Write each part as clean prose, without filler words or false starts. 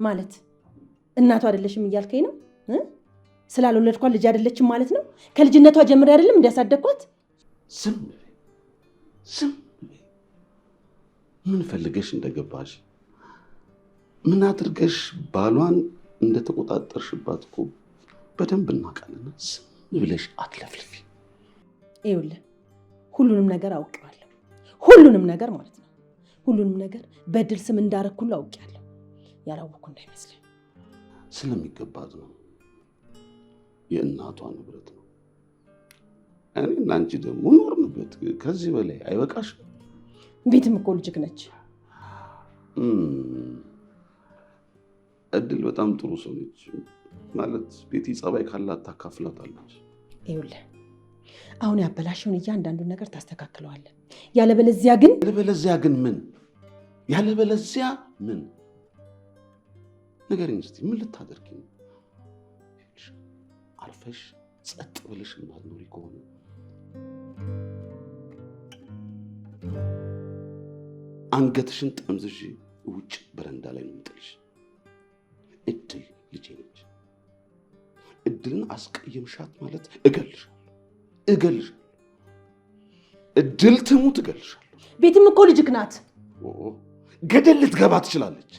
ማለት እናቷ አይደለሽም እያልከኝ ነው? ስላልወለድኳት ልጅ አይደለችም ማለት ነው? ከልጅነቷ ጀምሬ አይደለም እንዲያሳደግኳት? ዝም ምን ፈልገሽ እንደገባሽ ምን አድርገሽ ባሏን እንደተቆጣጠርሽባት እኮ በደንብ እናውቃለን። ዝም ብለሽ አትለፍልፊ። ይኸውልህ ሁሉንም ነገር አውቀዋለሁ። ሁሉንም ነገር ማለት ነው። ሁሉንም ነገር በድል ስም እንዳረኩሉ አውቄያለሁ። ያላወቅኩ እንዳይመስልህ። ስለሚገባት ነው። የእናቷ ንብረት ነው። እኔና አንቺ ደግሞ ኖርንበት። ከዚህ በላይ አይበቃሽም? ቤትም እኮ ልጅክ ነች። እድል በጣም ጥሩ ሰው ነች። ማለት ቤቲ ጸባይ ካላት ታካፍላታለች። ይኸውልህ አሁን ያበላሽውን እያንዳንዱን ነገር ታስተካክለዋለህ። ያለበለዚያ ግን ምን ንገሪኝ እስኪ ምን ልታደርጊ ነው? አርፈሽ ጸጥ ብለሽ የማትኖሪ ከሆነ አንገትሽን ጠምዝዤ ውጭ በረንዳ ላይ ነው የምጥልሽ። እድል ልጄ ነች። እድልን አስቀየምሻት ማለት እገልሻለሁ። እድል ትሙት እገልሻለሁ። ቤትም እኮ ልጅክ ናት። ገደል ልትገባ ትችላለች።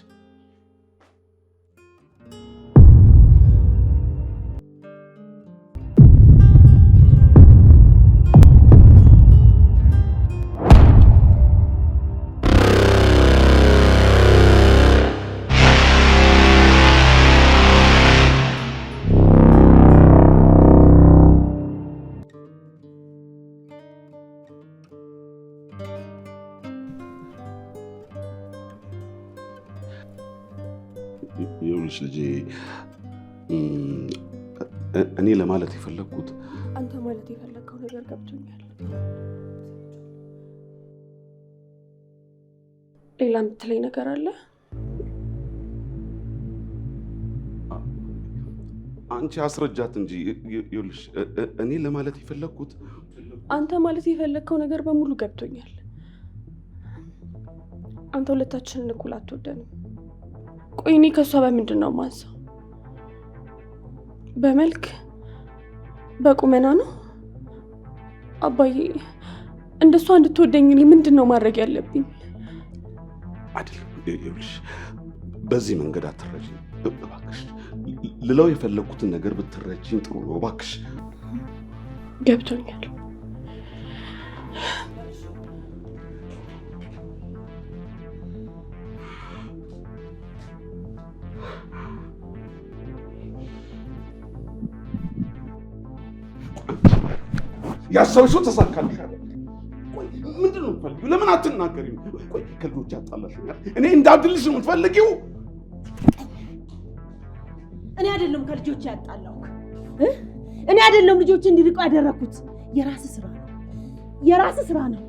ይኸውልሽ ልጄ እኔ ለማለት የፈለግኩት አንተ ማለት የፈለግከው ነገር ገብቶኛል። ሌላ የምትለኝ ነገር አለ? አንቺ አስረጃት እንጂ። ይኸውልሽ እኔ ለማለት የፈለግኩት አንተ ማለት የፈለግከው ነገር በሙሉ ገብቶኛል። አንተ ሁለታችንን እኩል አትወደንም። ቆይ እኔ ከሷ በምንድን ነው የማንሳው? በመልክ በቁመና ነው? አባዬ እንደሷ እንድትወደኝ ምንድን ነው ማድረግ ያለብኝ? አይደለም ይኸውልሽ በዚህ መንገድ አትረጂኝ እባክሽ። ልለው የፈለግኩትን ነገር ብትረጂኝ ጥሩ ነው እባክሽ። ገብቶኛል። ያሰብሽው ተሳካልሽ አይደል? ቆይ ምንድን ነው የምትፈልጊው? ለምን አትናገሪም? ቆይ ከልጆች አጣላሽኛል። እኔ እንዳብድልሽ ነው የምትፈልጊው? እኔ አይደለም ከልጆች ያጣላው። እኔ አይደለም ልጆች እንዲርቁ ያደረኩት። የራስህ ስራ ነው።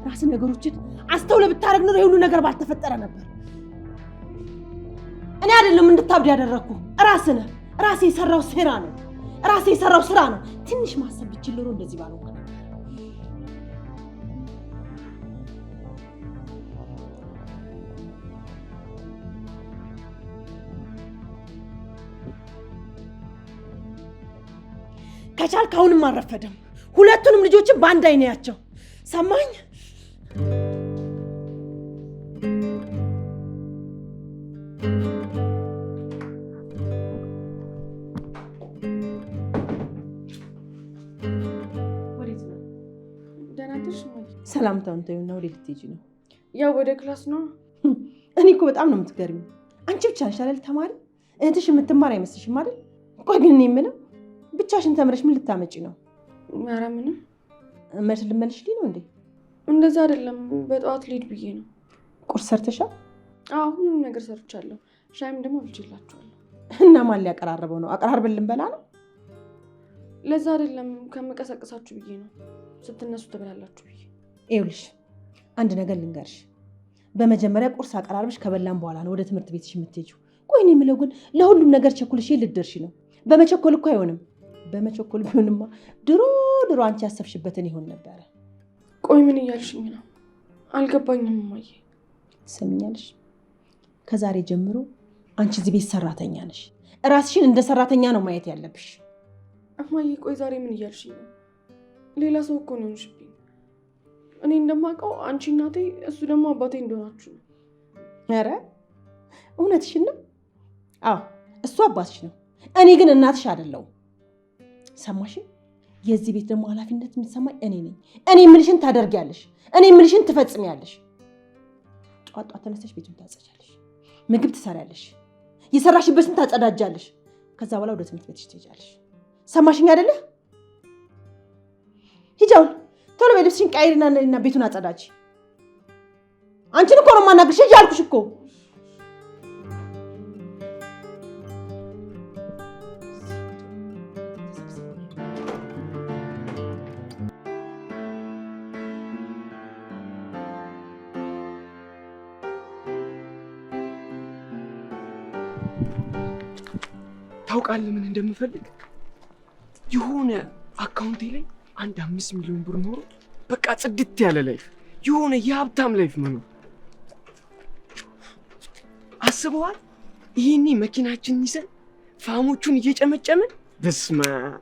ራስህ ነገሮችን አስተውለህ ብታረግ ነው ሁሉ ነገር ባልተፈጠረ ነበር። እኔ አይደለም እንድታብድ ያደረኩ። ራስህ ነህ። ራስህ የሰራው ሴራ ነው። ራስህ የሰራው ስራ ነው። ትንሽ ማሰብ ብችል ኖሮ እንደዚህ ባልሆንኩ ነበር። ከቻልክ አሁንም አልረፈደም። ሁለቱንም ልጆችን በአንድ አይን ያቸው። ሰማኝ? ሰላምታውን ተይውና ወደ ልትሄጂ ነው? ያው ወደ ክላስ ነው። እኔ እኮ በጣም ነው የምትገርሚው። አንቺ ብቻ ነሽ አይደል ተማሪ? እህትሽ የምትማር አይመስልሽም አይደል? ቆይ ግን እኔ የምለው ብቻሽን ተምረሽ ምን ልታመጪ ነው? ኧረ ምንም። መልስ ልመልሽልኝ ነው እንዴ? እንደዛ አይደለም፣ በጠዋት ልሄድ ብዬ ነው። ቁርስ ሰርተሻል? አዎ ሁሉም ነገር ሰርቻለሁ። ሻይም ደግሞ አብልቼላችኋለሁ። እና ማን ሊያቀራርበው ነው? አቀራርበን ልንበላ ነው? ለዛ አይደለም ከምቀሰቅሳችሁ ብዬ ነው። ስትነሱ ትበላላችሁ ብዬ። ይኸውልሽ አንድ ነገር ልንገርሽ። በመጀመሪያ ቁርስ አቀራርበሽ ከበላን በኋላ ነው ወደ ትምህርት ቤትሽ የምትሄጂው። ቆይ እኔ የምለው ግን ለሁሉም ነገር ቸኩልሽ ልትደርሺ ነው? በመቸኮል እኮ አይሆንም። በመቸኮል ቢሆንማ ድሮ አንቺ ያሰብሽበትን ይሆን ነበረ። ቆይ ምን እያልሽኝ ነው? አልገባኝም እማዬ። ትሰሚኛለሽ? ከዛሬ ጀምሮ አንቺ እዚህ ቤት ሰራተኛ ነሽ። ራስሽን እንደ ሰራተኛ ነው ማየት ያለብሽ። እማዬ ቆይ ዛሬ ምን እያልሽ ነው? ሌላ ሰው እኮ ነው የሆንሽብኝ። እኔ እንደማውቀው አንቺ እናቴ፣ እሱ ደግሞ አባቴ እንደሆናችሁ ነው። ኧረ እውነትሽን ነው? አዎ እሱ አባትሽ ነው፣ እኔ ግን እናትሽ አይደለሁም። ሰማሽ? የዚህ ቤት ደግሞ ኃላፊነት የሚሰማኝ እኔ ነኝ። እኔ የምልሽን ታደርጊያለሽ፣ እኔ የምልሽን ትፈጽሚያለሽ። ጧት ጧት ተነስተሽ ቤቱን ታጸጃለሽ፣ ምግብ ትሰሪያለሽ፣ የሰራሽበትን ታጸዳጃለሽ። ከዛ በኋላ ወደ ትምህርት ቤትሽ ትሄጃለሽ። ሰማሽኝ አይደለ? ሂጂ አሁን ቶሎ በይ ልብስሽን ቀይሪና ቤቱን አጸዳጅ። አንቺን እኮ ነው የማናግርሽ። ሂጂ አልኩሽ እኮ። ታውቃለህ ምን እንደምፈልግ? የሆነ አካውንቴ ላይ 5 ሚሊዮን ብር ኖሮ በቃ ጽድት ያለ ላይፍ፣ የሆነ የሀብታም ላይፍ መኖር አስበዋል። ይሄኔ መኪናችንን ይዘን ፋሞቹን እየጨመጨምን በስመ አብ።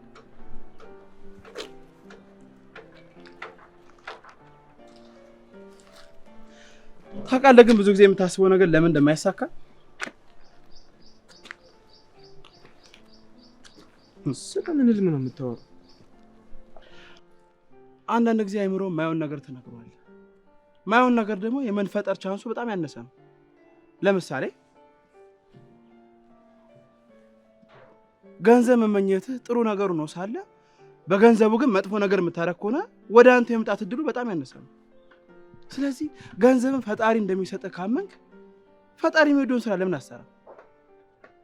ታውቃለህ ግን ብዙ ጊዜ የምታስበው ነገር ለምን እንደማይሳካ ስለምን ህልም ነው የምታወራው? አንዳንድ ጊዜ አይምሮ ማየውን ነገር ተነግሯል። ማየውን ነገር ደግሞ የመንፈጠር ቻንሱ በጣም ያነሰ ነው። ለምሳሌ ገንዘብ መመኘትህ ጥሩ ነገሩ ነው ሳለ በገንዘቡ ግን መጥፎ ነገር የምታረግ ከሆነ ወደ አንተ የመምጣት እድሉ በጣም ያነሰ ነው። ስለዚህ ገንዘብን ፈጣሪ እንደሚሰጥህ ካመንክ ፈጣሪ የሚወደውን ስራ ለምን አሰራ?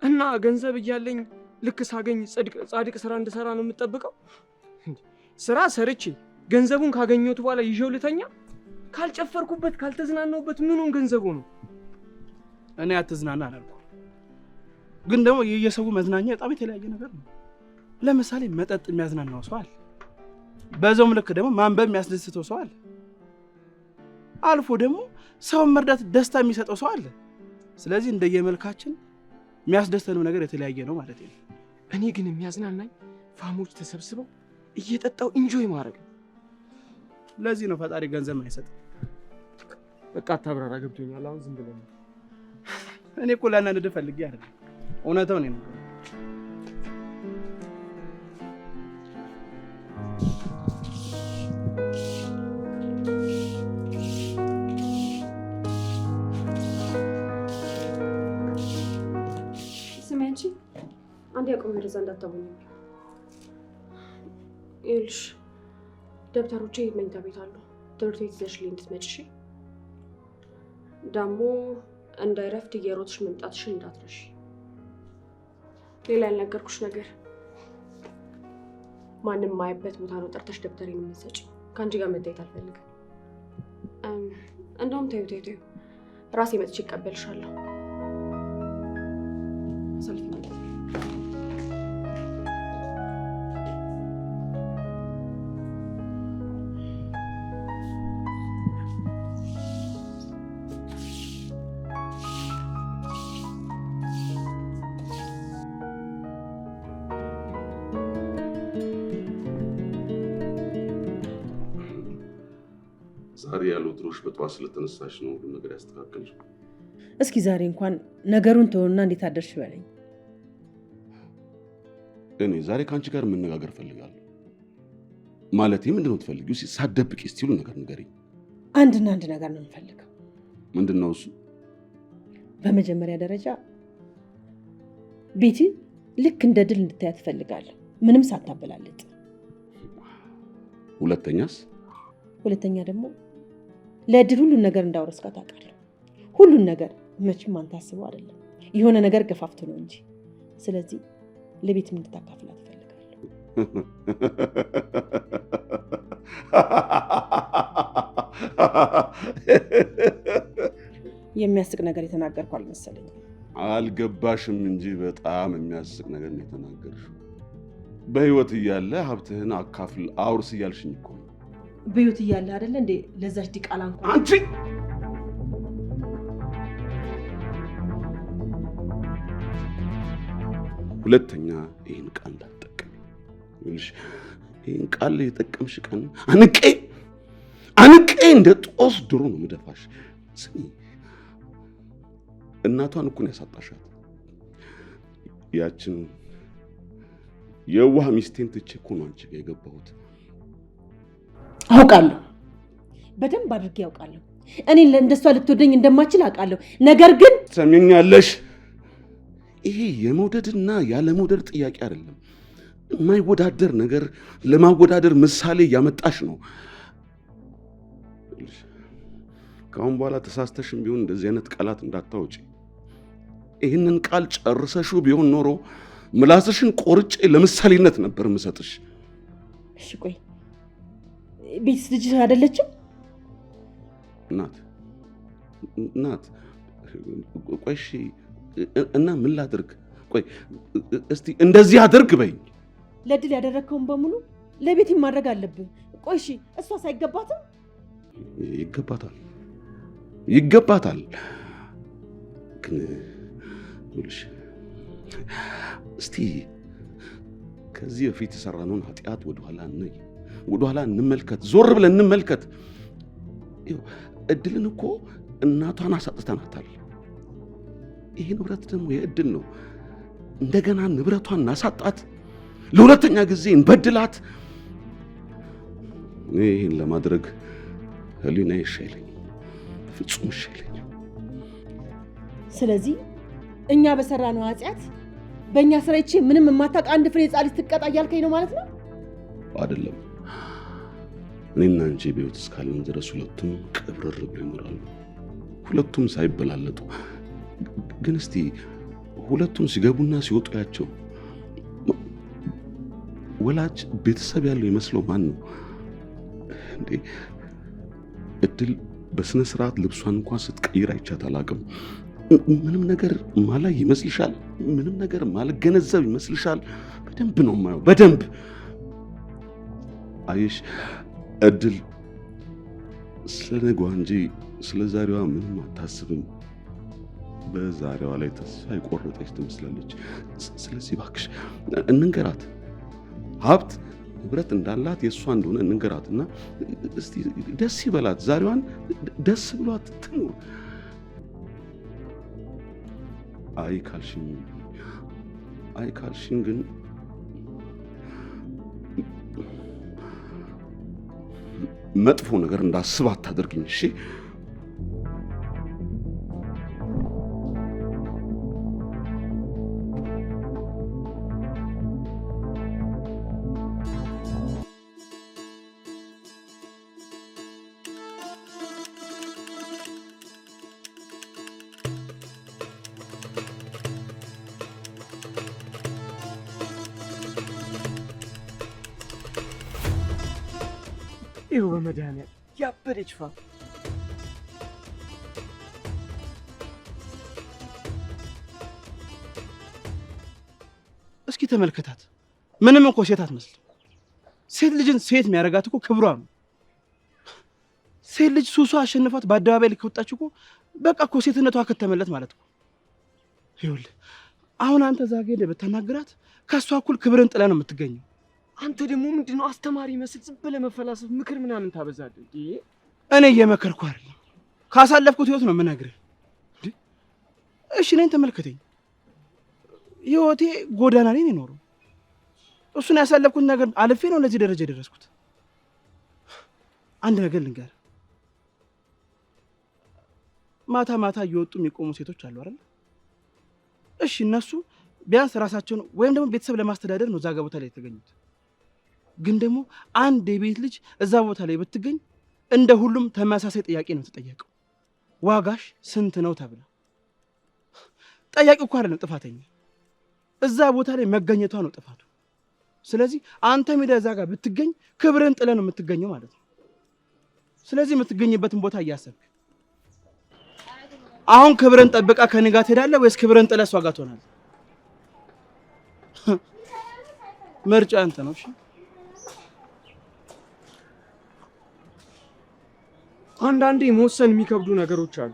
እና ገንዘብ እያለኝ ልክ ሳገኝ ጻድቅ ስራ እንድሰራ ነው የምጠብቀው? ስራ ሰርቼ ገንዘቡን ካገኘሁት በኋላ ይዤው ልተኛ? ካልጨፈርኩበት ካልተዝናናሁበት ምኑን ገንዘቡ ነው? እኔ አትዝናና አላልኩም፣ ግን ደግሞ የየሰው መዝናኛ በጣም የተለያየ ነገር ነው። ለምሳሌ መጠጥ የሚያዝናናው ሰው አለ፣ በዛውም ልክ ደግሞ ማንበብ የሚያስደስተው ሰው አለ፣ አልፎ ደግሞ ሰውን መርዳት ደስታ የሚሰጠው ሰው አለ። ስለዚህ እንደየመልካችን የሚያስደስተንም ነገር የተለያየ ነው ማለት ነው። እኔ ግን የሚያዝናናኝ ፋሞች ተሰብስበው እየጠጣው ኢንጆይ ማድረግ። ለዚህ ነው ፈጣሪ ገንዘብ አይሰጥም። በቃ አታብራራ፣ ገብቶኛል። አሁን ዝም ብለህ ነው። እኔ እኮ ላናድድህ ፈልጌ አይደለም፣ እውነታው ነው። አንድ ያቆም ወደዛ እንዳታቡኝ። ይኸውልሽ ደብተሮቼ መኝታ ቤት አሉ። ትምህርት ቤት ይዘሽልኝ እንድትመጪ እሺ? ደግሞ እንዳይረፍድ እየሮጥሽ መምጣትሽን እንዳትረሺ። ሌላ ያልነገርኩሽ ነገር ማንም ማየበት ቦታ ነው ጠርተሽ ደብተሬን የምትሰጪው። ከአንቺ ጋር መታየት አልፈልግም። እንደውም ተይው ራሴ መጥቼ እቀበልሻለሁ። ሰልፍ ዛሬ ያለው ድሮሽ በጠዋት ስለተነሳሽ ነው ሁሉ ነገር ያስተካከልሽ። እስኪ ዛሬ እንኳን ነገሩን ተወውና እንዴት አደርሽ በለኝ። እኔ ዛሬ ከአንቺ ጋር መነጋገር ፈልጋለሁ። ማለቴ ምንድን ነው የምትፈልጊው? ሳትደብቂ እስቲ ሁሉ ነገር ንገሪኝ። አንድ ነገር ነው የምፈልገው። ምንድን ነው እሱ? በመጀመሪያ ደረጃ ቤቲ ልክ እንደ ድል እንድታያት እፈልጋለሁ፣ ምንም ሳታበላልጥ። ሁለተኛስ? ሁለተኛ ደግሞ ለድል ሁሉን ነገር እንዳወረስካት አውቃለሁ። ሁሉን ነገር መቼም አንተ አስበው አይደለም፣ የሆነ ነገር ገፋፍቶ ነው እንጂ። ስለዚህ ለቤትም እንድታካፍላት እፈልጋለሁ። የሚያስቅ ነገር የተናገርኩ አልመሰለኝም። አልገባሽም እንጂ በጣም የሚያስቅ ነገር ነው የተናገርሽው። በህይወት እያለ ሀብትህን አካፍል አውርስ እያልሽኝ እኮ ነው። በህይወት እያለ አይደለ እንዴ ለዛች ዲቃላ እንኳን አንቺ ሁለተኛ ይህን ቃል እንዳትጠቀም። ይህን ቃል የጠቀምሽ ቀን አንቄ እንደ ጦስ ድሮ ነው የምደፋሽ። ስሚ፣ እናቷን እኮ ነው ያሳጣሻት። ያችን የዋህ ሚስቴን ትቼ እኮ ነው አንቺ ጋር የገባሁት። አውቃለሁ፣ በደንብ አድርጌ ያውቃለሁ። እኔ እንደሷ ልትወደኝ እንደማችል አውቃለሁ። ነገር ግን ሰሚኛለሽ፣ ይሄ የመውደድና ያለ መውደድ ጥያቄ አይደለም። የማይወዳደር ነገር ለማወዳደር ምሳሌ ያመጣሽ ነው። ከአሁን በኋላ ተሳስተሽም ቢሆን እንደዚህ አይነት ቃላት እንዳታወጪ። ይህንን ቃል ጨርሰሽው ቢሆን ኖሮ ምላስሽን ቆርጬ ለምሳሌነት ነበር የምሰጥሽ። እሺ ቆይ፣ ቤት ልጅ አይደለችም? ናት። ቆይ እሺ፣ እና ምን ላድርግ? ቆይ እስቲ እንደዚህ አድርግ በይኝ። ለድል ያደረግከውን በሙሉ ለቤት ማድረግ አለብህ። ቆይ እሺ፣ እሷ ሳይገባትም? ይገባታል። ግን ይኸውልሽ፣ እስቲ ከዚህ በፊት የሰራነውን ኃጢአት ወደኋላ እንመልከት፣ ዞር ብለን እንመልከት። እድልን እኮ እናቷን አሳጥተናታል። ይሄ ንብረት ደግሞ የእድል ነው። እንደገና ንብረቷን እናሳጣት፣ ለሁለተኛ ጊዜ እንበድላት። ይህን ለማድረግ ህሊና ይሻለኝ፣ ፍጹም ይሻለኝ። ስለዚህ እኛ በሰራነው ኃጢአት በእኛ ስራ ይቺ ምንም የማታውቅ አንድ ፍሬ ሕፃን ልጅ ትቀጣ እያልከኝ ነው ማለት ነው? አይደለም። እኔና አንቺ በሕይወት እስካለን ድረስ ሁለቱም ቅብርር ብለው ይኖራሉ፣ ሁለቱም ሳይበላለጡ። ግን እስቲ ሁለቱም ሲገቡና ሲወጡ ያቸው ወላጅ ቤተሰብ ያለው ይመስለው ማን ነው እንዴ? እድል በስነ ስርዓት ልብሷን እንኳን ስትቀይር አይቻት አላውቅም። ምንም ነገር ማላይ ይመስልሻል? ምንም ነገር ማልገነዘብ ይመስልሻል? በደንብ ነው የማየው፣ በደንብ አየሽ። እድል ስለ ነገዋ እንጂ ስለ ዛሬዋ ምንም አታስብም። በዛሬዋ ላይ ተስፋ የቆረጠች ትመስላለች። ስለዚህ እባክሽ እንንገራት፣ ሀብት ንብረት እንዳላት የእሷ እንደሆነ እንንገራትና እስቲ ደስ ይበላት፣ ዛሬዋን ደስ ብሏት ትኑር። አይ ካልሽኝ ግን መጥፎ ነገር እንዳስብ አታደርግኝ፣ እሺ? ይኸው በመድኃኒዓለም ያበደች ፋ እስኪ ተመልከታት። ምንም እኮ ሴት አትመስልም። ሴት ልጅን ሴት የሚያደርጋት እኮ ክብሯ ነው። ሴት ልጅ ሱሷ አሸንፏት በአደባባይ ላይ ከወጣች እኮ በቃ እኮ ሴትነቷ ከተመለት ማለት እኮ። ይኸውልህ አሁን አንተ እዛ ጋ ሄደህ ብታናግራት ከእሷ እኩል ክብርን ጥለህ ነው የምትገኘው። አንተ ደግሞ ምንድነው አስተማሪ መስል ዝም ብለህ መፈላሰፍ ምክር ምናምን ታበዛለህ። እኔ እየመከርኩ አይደለም፣ ካሳለፍኩት ህይወት ነው የምነግርህ። እሺ እኔን ተመልከተኝ። ህይወቴ ጎዳና ላይ ነው የኖረው። እሱን ያሳለፍኩት ነገር አልፌ ነው ለዚህ ደረጃ የደረስኩት። አንድ ነገር ልንገርህ፣ ማታ ማታ እየወጡ የሚቆሙ ሴቶች አሉ አይደል? እሺ እነሱ ቢያንስ ራሳቸውን ወይም ደግሞ ቤተሰብ ለማስተዳደር ነው እዛ ቦታ ላይ የተገኙት። ግን ደግሞ አንድ የቤት ልጅ እዛ ቦታ ላይ ብትገኝ እንደ ሁሉም ተመሳሳይ ጥያቄ ነው ተጠየቀው። ዋጋሽ ስንት ነው ተብላ። ጠያቂው እኮ አይደለም ጥፋተኛ፣ እዛ ቦታ ላይ መገኘቷ ነው ጥፋቱ። ስለዚህ አንተ ሜዳ እዛ ጋር ብትገኝ ክብርን ጥለህ ነው የምትገኘው ማለት ነው። ስለዚህ የምትገኝበትን ቦታ እያሰብክ አሁን ክብርን ጠብቃ ከእኔ ጋር ትሄዳለህ ወይስ ክብርን ጥለህ እሷ ጋር ትሆናለህ? ምርጫ አንተ ነው። እሺ አንዳንዴ መወሰን የሚከብዱ ነገሮች አሉ።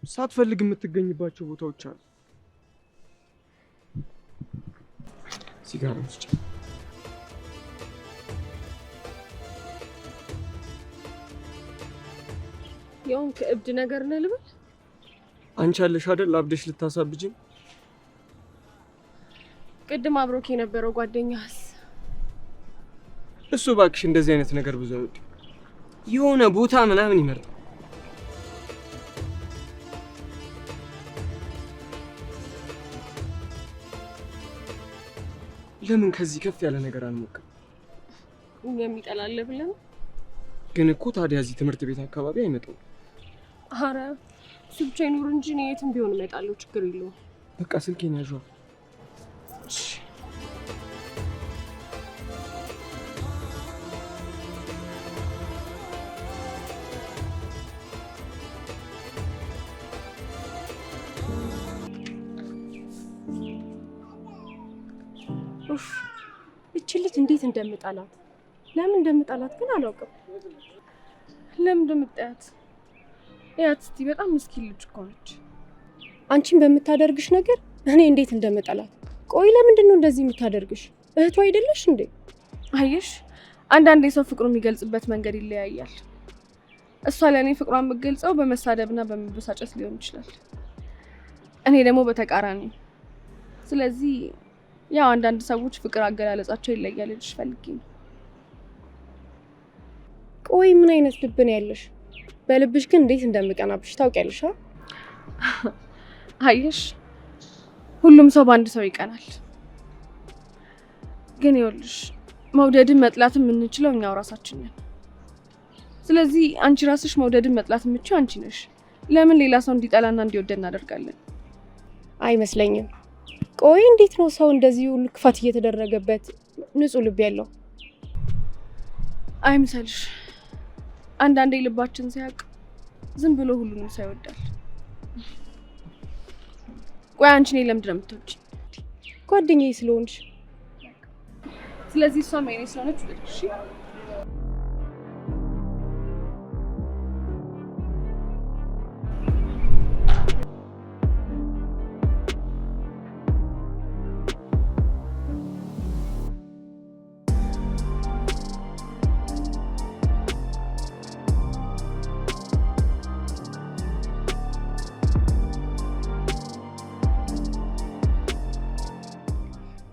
ሳትፈልግ የምትገኝባቸው ቦታዎች አሉ። ሲጋራ ውስጥ ያውን ከእብድ ነገር ነው ልበል? አንቺ አለሽ አይደል አብደሽ ልታሳብጂኝ? ቅድም አብሮክ የነበረው ጓደኛስ? እሱ እባክሽ እንደዚህ አይነት ነገር ብዙ አይወድም። የሆነ ቦታ ምናምን ይመርጣል። ለምን ከዚህ ከፍ ያለ ነገር አንሞክርም? የሚጠላል ብለን ግን እኮ ታዲያ እዚህ ትምህርት ቤት አካባቢ አይመጣም። አረ እሱ ብቻ ይኑር እንጂ እኔ የትም ቢሆን እመጣለሁ፣ ችግር የለውም። በቃ ስልኬን ያዥዋ። ኡፍ እቺ ልጅ እንዴት እንደምጣላት ለምን እንደምጣላት ግን አላውቅም። ለምን እንደምጣያት ያት እስቲ በጣም ምስኪን ልጅ እኮ ነች። አንቺን በምታደርግሽ ነገር እኔ እንዴት እንደምጣላት። ቆይ ለምንድን ነው እንደዚህ የምታደርግሽ? እህቷ አይደለሽ እንዴ? አየሽ አንዳንዴ ሰው ፍቅሩን የሚገልጽበት መንገድ ይለያያል። እሷ ለእኔ ፍቅሯን የምትገልጸው በመሳደብና በመበሳጨት ሊሆን ይችላል፣ እኔ ደግሞ በተቃራኒ። ስለዚህ ያው አንዳንድ ሰዎች ፍቅር አገላለጻቸው ይለያል ልጅ ፈልጊ ነው። ቆይ ምን አይነት ልብ ነው ያለሽ? በልብሽ ግን እንዴት እንደምቀናብሽ ታውቂያለሽ? አየሽ ሁሉም ሰው በአንድ ሰው ይቀናል። ግን ይኸውልሽ መውደድን መጥላትን የምንችለው እኛው ራሳችን ነን። ስለዚህ አንቺ ራስሽ መውደድን መጥላት የምትችይው አንቺ ነሽ። ለምን ሌላ ሰው እንዲጠላና እንዲወደድ እናደርጋለን? አይመስለኝም። ቆይ እንዴት ነው ሰው እንደዚህ ሁሉ ክፋት እየተደረገበት ንጹህ ልብ ያለው? አይምሰልሽ። አንዳንዴ ልባችን ሲያውቅ ዝም ብሎ ሁሉንም ሰው ይወዳል። ቆይ አንቺ እኔ ለምንድን ነው የምትወጪኝ? ጓደኛዬ ስለሆንሽ። ስለዚህ እሷም የእኔ ስለሆነች ውደድሽ።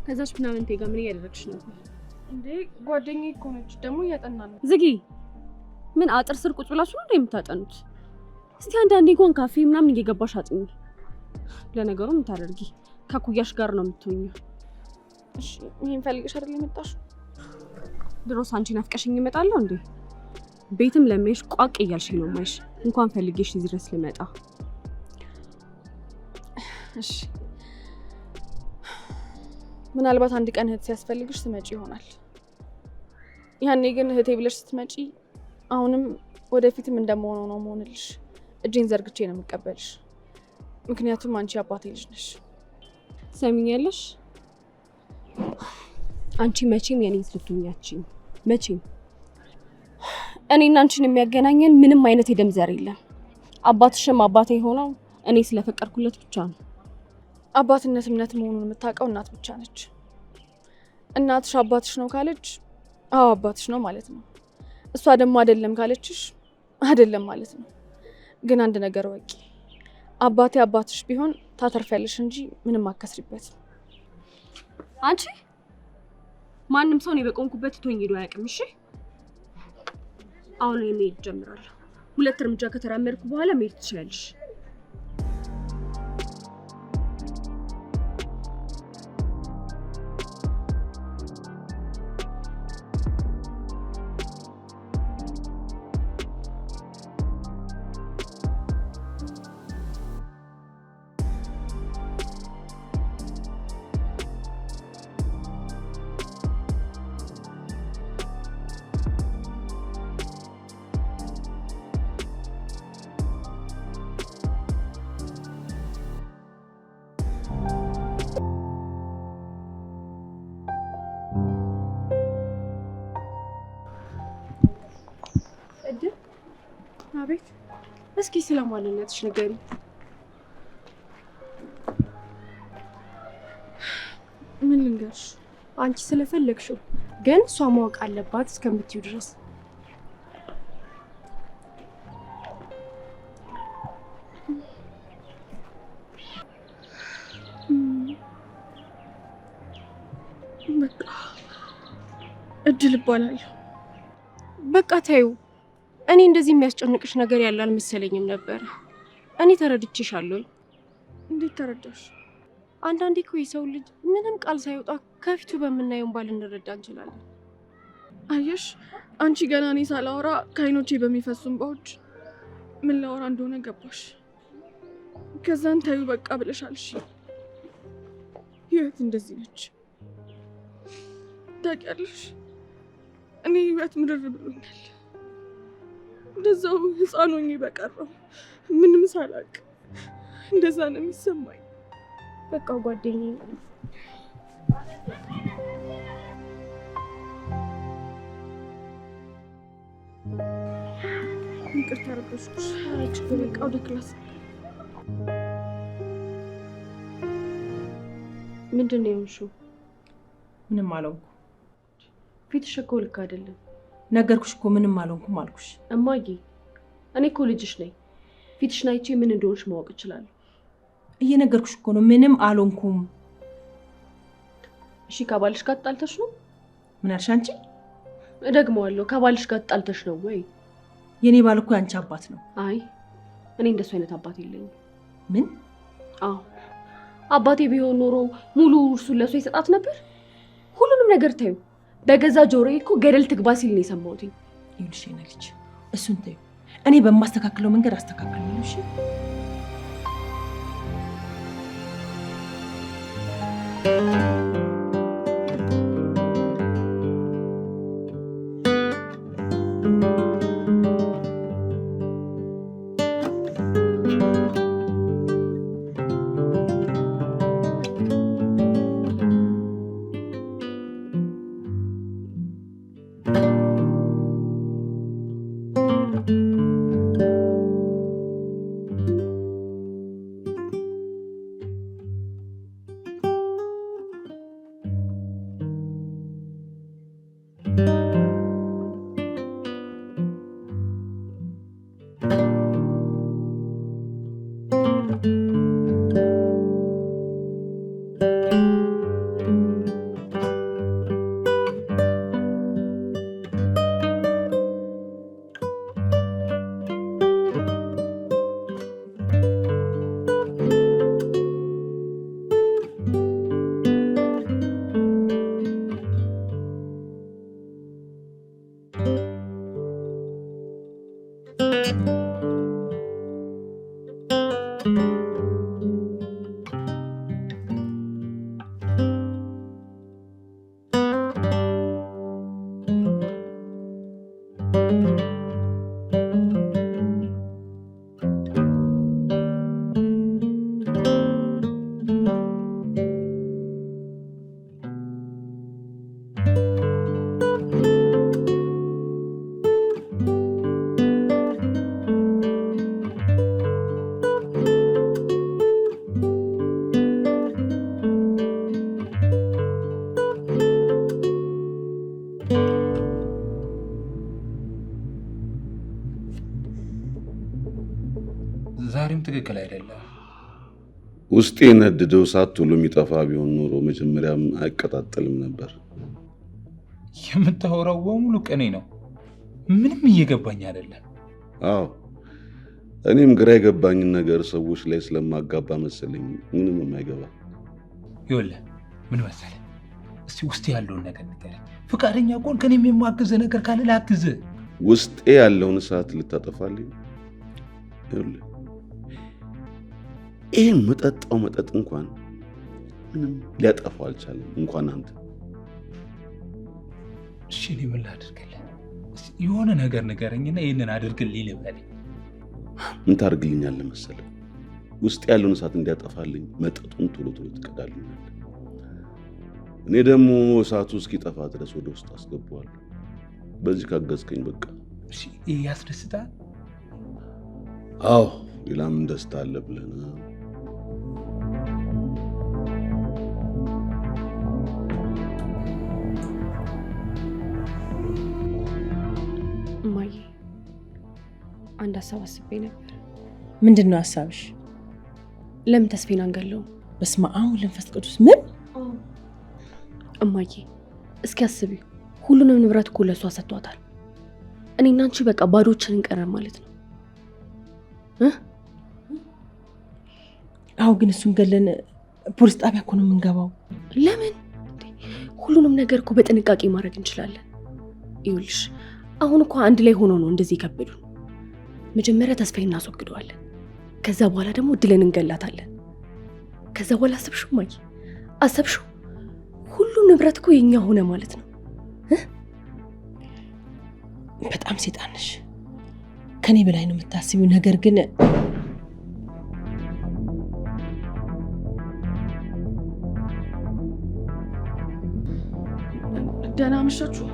ከዛች ምናምን ቴጋ ምን እያደረግሽ ነው እንዴ? ጓደኛዬ እኮ ነች፣ ደግሞ እያጠናን ነው። ዝጊ። ምን አጥር ስር ቁጭ ብላችሁ ነው የምታጠኑት? እስቲ አንዳንዴ እንኳን ካፌ ምናምን እየገባሽ አጥኚ። ለነገሩ ምን ታደርጊ ከኩያሽ ጋር ነው የምትሆኚው። እሺ ይሄን ፈልግሽ አይደል የመጣሽው? ድሮስ አንቺ ናፍቀሽኝ እመጣለሁ እንዴ? ቤትም ለመሽ ቋቅ እያልሽ ነው ማይሽ። እንኳን ፈልጌሽ እዚህ ድረስ ልመጣ። እሺ ምናልባት አንድ ቀን እህት ሲያስፈልግሽ ትመጪ ይሆናል። ያኔ ግን እህቴ ብለሽ ስትመጪ አሁንም ወደፊትም እንደምሆነው ነው መሆንልሽ። እጄን ዘርግቼ ነው የምቀበልሽ። ምክንያቱም አንቺ አባቴ ልጅ ነሽ። ሰሚኛለሽ? አንቺ መቼም የኔ ልትሆኛችኝ መቼም። እኔና አንቺን የሚያገናኘን ምንም አይነት የደም ዘር የለም። አባትሽም አባቴ ሆነው እኔ ስለፈቀድኩለት ብቻ ነው። አባትነት እምነት መሆኑን የምታውቀው እናት ብቻ ነች። እናትሽ አባትሽ ነው ካለች አዎ አባትሽ ነው ማለት ነው። እሷ ደግሞ አይደለም ካለችሽ አይደለም ማለት ነው። ግን አንድ ነገር ወቂ፣ አባቴ አባትሽ ቢሆን ታተርፊያለሽ እንጂ ምንም አከስሪበት። አንቺ ማንም ሰው እኔ በቆምኩበት ትቶኝ ሄዶ አያውቅም። እሺ አሁን እኔ መሄድ ጀምራለሁ። 2 እርምጃ ከተራመድኩ በኋላ መሄድ ትችላለሽ። አቤት። እስኪ ስለማንነትሽ ንገሪ። ምን ልንገርሽ? አንቺ ስለፈለግሽው ግን እሷ ማወቅ አለባት እስከምትዩ ድረስ። በቃ እድል እባላለሁ። በቃ ታዩ። እኔ እንደዚህ የሚያስጨንቅሽ ነገር ያለ አልመሰለኝም ነበር። እኔ ተረድቼሻለሁ። እንዴት ተረዳሽ? አንዳንዴ እኮ የሰው ልጅ ምንም ቃል ሳይወጣ ከፊቱ በምናየው ባል እንረዳ እንችላለን። አየሽ፣ አንቺ ገና እኔ ሳላወራ ከአይኖቼ በሚፈሱ እንባዎች ምን ላወራ እንደሆነ ገባሽ። ከዛን ታዩ በቃ ብለሻል። እሺ፣ ህይወት እንደዚህ ነች ታውቂያለሽ። እኔ ህይወት ምድር ብሎኛል። እንደዛው ህፃን ሆኜ በቀረው ምንም ሳላቅ እንደዛ ነው የሚሰማኝ። በቃ ጓደኛዬ ይቅርታ ረበሽኩሽ። ችግር በቃ ወደ ክላስ። ምንድን ነው የሆንሽው? ምንም አልሆንኩም። ፊትሽ እኮ ልክ አይደለም። ነገርኩሽ እኮ ምንም አልሆንኩም አልኩሽ። እማዬ እኔ እኮ ልጅሽ ነኝ። ፊትሽን አይቼ ምን እንደሆንሽ ማወቅ እችላለሁ። እየነገርኩሽ እኮ ነው ምንም አልሆንኩም። እሺ ከባልሽ ጋር ተጣልተሽ ነው? ምን አልሽ አንቺ? እደግመዋለሁ፣ ከባልሽ ጋር ተጣልተሽ ነው ወይ? የኔ ባል እኮ ያንቺ አባት ነው። አይ እኔ እንደሱ አይነት አባት የለኝም። ምን? አዎ አባቴ ቢሆን ኖሮ ሙሉ እርሱን ለሱ ይሰጣት ነበር። ሁሉንም ነገር ታዩ። በገዛ ጆሮዬ እኮ ገደል ትግባ ሲል ነው የሰማሁት። ይኸውልሽ የኔ ልጅ እሱን ተይው። እኔ በማስተካክለው መንገድ አስተካክላለሁ። እሺ ዛሬም ትክክል አይደለም። ውስጤ ነድደው እሳት ቶሎ የሚጠፋ ቢሆን ኖሮ መጀመሪያም አይቀጣጠልም ነበር። የምታወራው በሙሉ ቅኔ ነው። ምንም እየገባኝ አይደለም። አዎ እኔም ግራ የገባኝን ነገር ሰዎች ላይ ስለማጋባ መሰለኝ ምንም የማይገባ። ይኸውልህ ምን መሰለህ፣ እስቲ ውስጤ ያለውን ነገር ንገረኝ። ፈቃደኛ ከሆንክ እኔም የማግዝህ ነገር ካለ ላግዝህ። ውስጤ ያለውን እሳት ልታጠፋልኝ? ይኸውልህ ይህ መጠጣው መጠጥ እንኳን ምንም ሊያጠፋው አልቻለም፣ እንኳን አንተ። እሺ እኔ ምን ላድርግልህ? የሆነ ነገር ንገረኝና ይህንን አድርግልኝ ልበል። ምን ታደርግልኛለህ መሰለህ? ውስጥ ያለውን እሳት እንዲያጠፋልኝ መጠጡን ቶሎ ቶሎ ትቀዳልኛለህ። እኔ ደግሞ እሳቱ እስኪጠፋ ድረስ ወደ ውስጥ አስገባዋለሁ። በዚህ ካገዝከኝ በቃ። እሺ ይህ ያስደስታል? አዎ ሌላ ምን ደስታ አለ ብለህ ነው? አንድ ሀሳብ አስቤ ነበር። ምንድን ነው ሀሳብሽ? ለምን ተስፌን አንገለውም? በስመ አብ ወወልድ ወመንፈስ ቅዱስ። ምን እማዬ እስኪ አስቢ፣ ሁሉንም ንብረት እኮ ለሷ ሰጥቷታል። እኔና አንቺ በቃ ባዶችን እንቀራለን ማለት ነው። አዎ፣ ግን እሱን ገለን ፖሊስ ጣቢያ እኮ ነው የምንገባው። ለምን? ሁሉንም ነገር እኮ በጥንቃቄ ማድረግ እንችላለን። ይኸውልሽ አሁን እኮ አንድ ላይ ሆኖ ነው እንደዚህ ከበዱን። መጀመሪያ ተስፋዬን እናስወግደዋለን። ከዛ በኋላ ደግሞ እድልን እንገላታለን። ከዛ በኋላ አሰብሽው ማይ አሰብሽው፣ ሁሉም ንብረት እኮ የኛ ሆነ ማለት ነው። በጣም ሴጣን ነሽ። ከኔ በላይ ነው የምታስቢው። ነገር ግን ደህና አመሻችሁ።